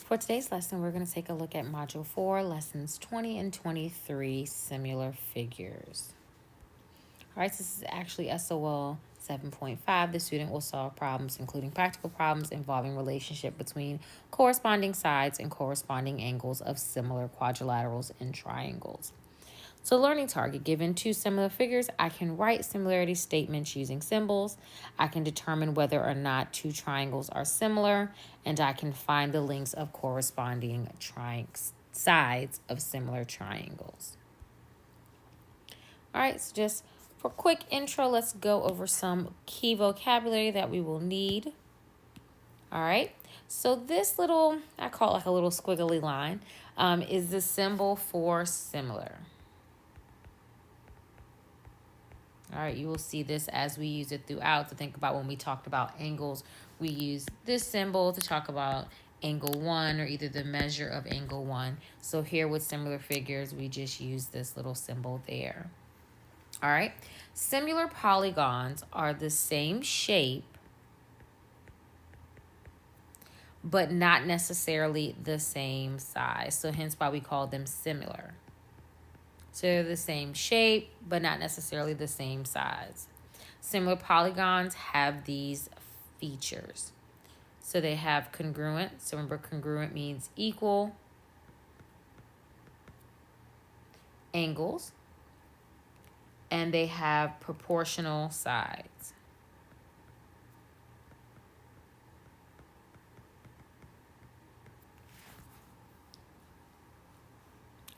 For today's lesson, we're going to take a look at Module 4, Lessons 20 and 23, Similar Figures. All right, so this is actually SOL 7.5. The student will solve problems, including practical problems involving relationship between corresponding sides and corresponding angles of similar quadrilaterals and triangles. So learning target, given two similar figures, I can write similarity statements using symbols. I can determine whether or not two triangles are similar, and I can find the lengths of corresponding sides of similar triangles. All right, so just for quick intro, let's go over some key vocabulary that we will need. All right, so this little, I call it like a little squiggly line, is the symbol for similar. All right, you will see this as we use it throughout. To think about when we talked about angles, we use this symbol to talk about angle 1 or either the measure of angle 1. So here with similar figures, we just use this little symbol there. All right, similar polygons are the same shape, but not necessarily the same size. So hence why we call them similar. So they're the same shape, but not necessarily the same size. Similar polygons have these features. So they have congruent. So remember, congruent means equal. Angles. And they have proportional sides.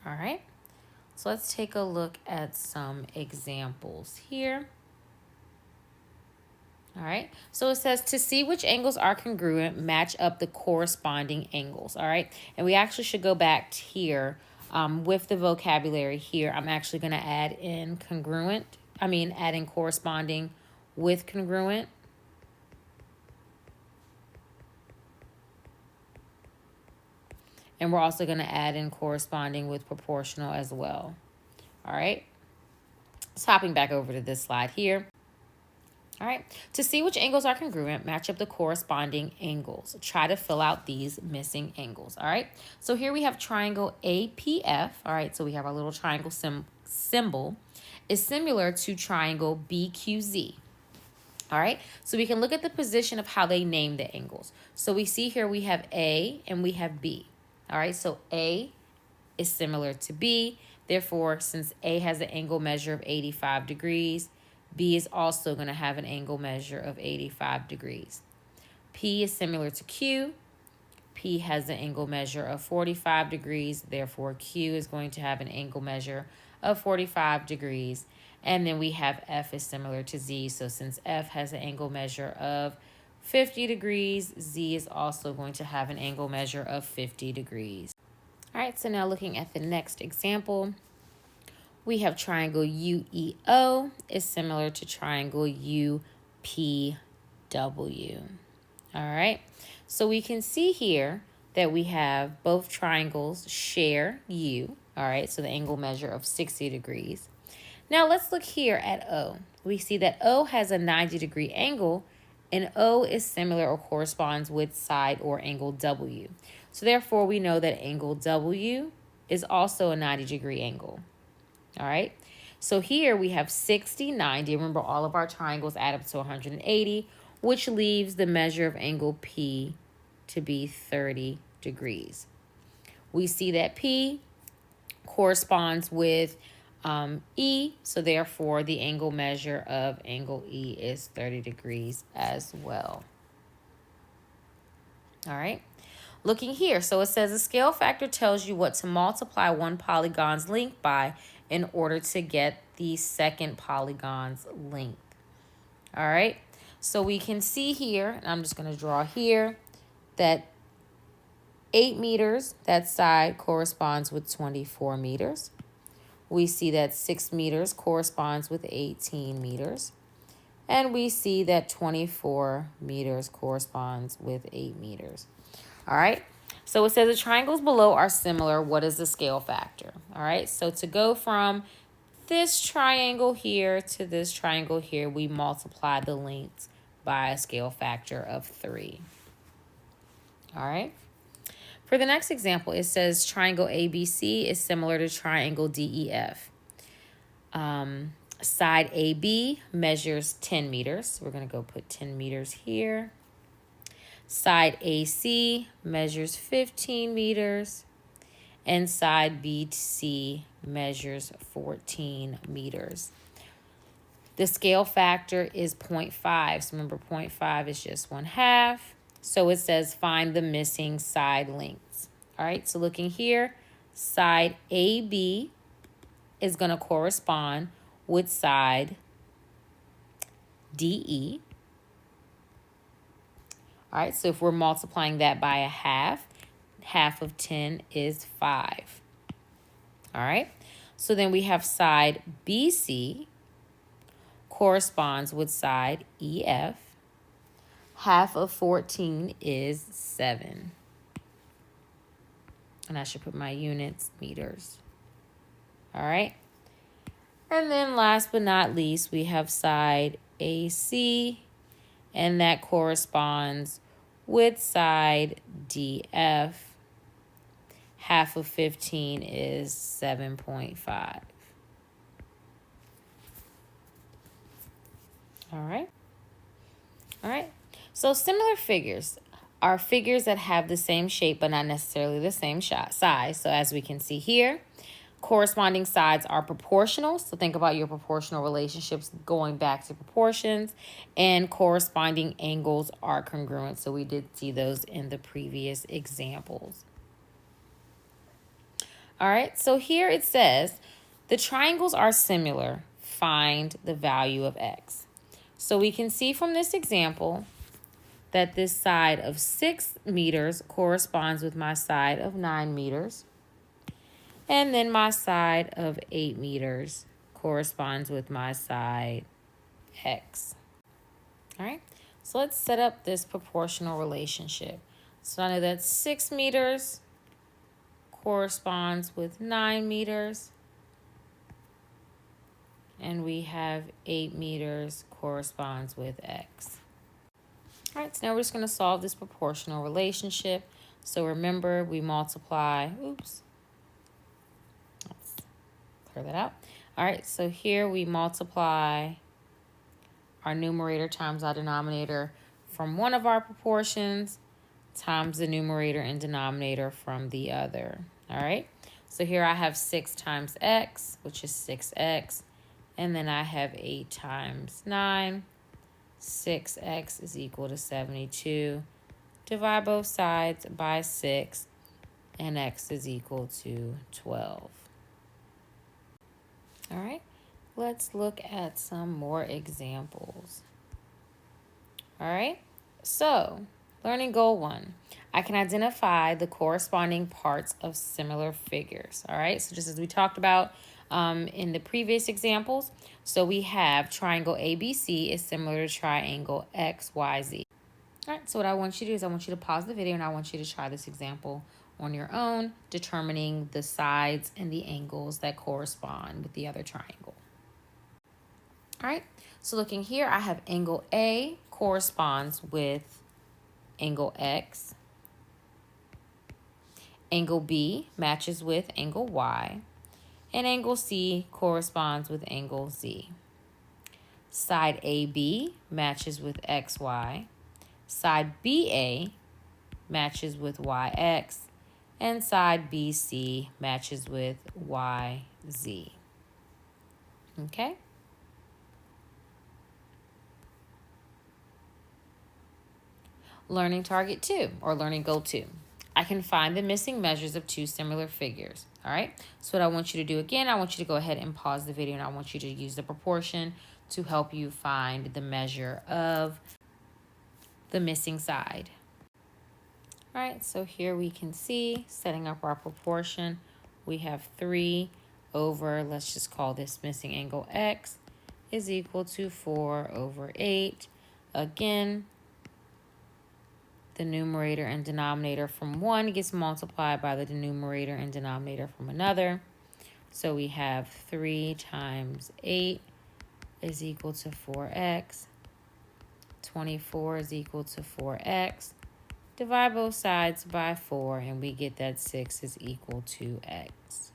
All right. So let's take a look at some examples here. All right, so it says to see which angles are congruent, match up the corresponding angles. All right, and we actually should go back to here with the vocabulary here. I'm actually going to add in adding corresponding with congruent. And we're also going to add in corresponding with proportional as well. All right. So hopping back over to this slide here. All right. To see which angles are congruent, match up the corresponding angles. Try to fill out these missing angles. All right. So here we have triangle APF. All right. So we have our little triangle symbol is similar to triangle BQZ. All right, so we can look at the position of how they name the angles. So we see here we have A and we have B. All right, so A is similar to B. Therefore, since A has an angle measure of 85 degrees, B is also going to have an angle measure of 85 degrees. P is similar to Q. P has an angle measure of 45 degrees. Therefore, Q is going to have an angle measure of 45 degrees. And then we have F is similar to Z. So since F has an angle measure of 50 degrees, Z is also going to have an angle measure of 50 degrees. All right, so now looking at the next example, we have triangle UEO is similar to triangle UPW. All right, so we can see here that we have both triangles share U. All right, so the angle measure of 60 degrees. Now let's look here at O. We see that O has a 90-degree angle, and O is similar or corresponds with side or angle W. So therefore, we know that angle W is also a 90-degree angle. All right. So here we have 60, 90. Remember, all of our triangles add up to 180, which leaves the measure of angle P to be 30 degrees. We see that P corresponds with E, so therefore the angle measure of angle E is 30 degrees as well. All right, looking here, so it says a scale factor tells you what to multiply one polygon's length by in order to get the second polygon's length. All right, so we can see here, and I'm just going to draw here, that 8 meters, that side corresponds with 24 meters. We see that 6 meters corresponds with 18 meters. And we see that 24 meters corresponds with 8 meters. All right. So it says the triangles below are similar. What is the scale factor? All right. So to go from this triangle here to this triangle here, we multiply the lengths by a scale factor of 3. All right. For the next example, it says triangle ABC is similar to triangle DEF. Side AB measures 10 meters. We're going to go put 10 meters here. Side AC measures 15 meters. And side BC measures 14 meters. The scale factor is 0.5. So remember, 0.5 is just 1/2. So it says find the missing side lengths. All right, so looking here, side AB is going to correspond with side DE. All right, so if we're multiplying that by 1/2, 1/2 of 10 is 5. All right, so then we have side BC corresponds with side EF. 1/2 of 14 is 7. And I should put my units, meters. All right. And then last but not least, we have side AC, and that corresponds with side DF. 1/2 of 15 is 7.5. All right. All right. So similar figures are figures that have the same shape but not necessarily the same size. So as we can see here, corresponding sides are proportional. So think about your proportional relationships going back to proportions, and corresponding angles are congruent. So we did see those in the previous examples. All right, so here it says the triangles are similar. Find the value of x. So we can see from this example that this side of 6 meters corresponds with my side of 9 meters. And then my side of 8 meters corresponds with my side x. All right, so let's set up this proportional relationship. So I know that 6 meters corresponds with 9 meters. And we have 8 meters corresponds with x. All right, so now we're just going to solve this proportional relationship. So remember, we multiply, let's clear that out. All right, so here we multiply our numerator times our denominator from one of our proportions times the numerator and denominator from the other. All right, so here I have 6 times x, which is 6x. And then I have 8 times 9. 6x is equal to 72. Divide both sides by 6, and x is equal to 12. All right, let's look at some more examples. All right, so learning goal 1. I can identify the corresponding parts of similar figures. All right, so just as we talked about in the previous examples, so we have triangle ABC is similar to triangle XYZ. All right, so what I want you to do is I want you to pause the video and I want you to try this example on your own, determining the sides and the angles that correspond with the other triangle. All right, so looking here, I have angle A corresponds with angle X. Angle B matches with angle Y. And angle C corresponds with angle Z. Side AB matches with XY. Side BA matches with YX. And side BC matches with YZ. Okay? Learning target 2, or learning goal 2. I can find the missing measures of 2 similar figures. All right, so what I want you to do again, I want you to go ahead and pause the video and I want you to use the proportion to help you find the measure of the missing side. All right, so here we can see, setting up our proportion, we have 3 over, let's just call this missing angle X, is equal to 4 over 8. Again, the numerator and denominator from one gets multiplied by the numerator and denominator from another. So we have 3 times 8 is equal to 4x. 24 is equal to 4x. Divide both sides by 4, and we get that 6 is equal to x.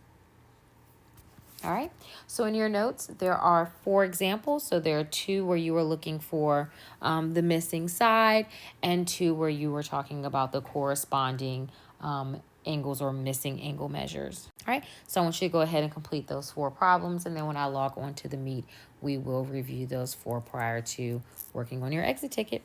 All right, so in your notes, there are 4 examples. So there are 2 where you were looking for the missing side, and 2 where you were talking about the corresponding angles or missing angle measures. All right, so I want you to go ahead and complete those 4 problems, and then when I log on to the Meet, we will review those 4 prior to working on your exit ticket.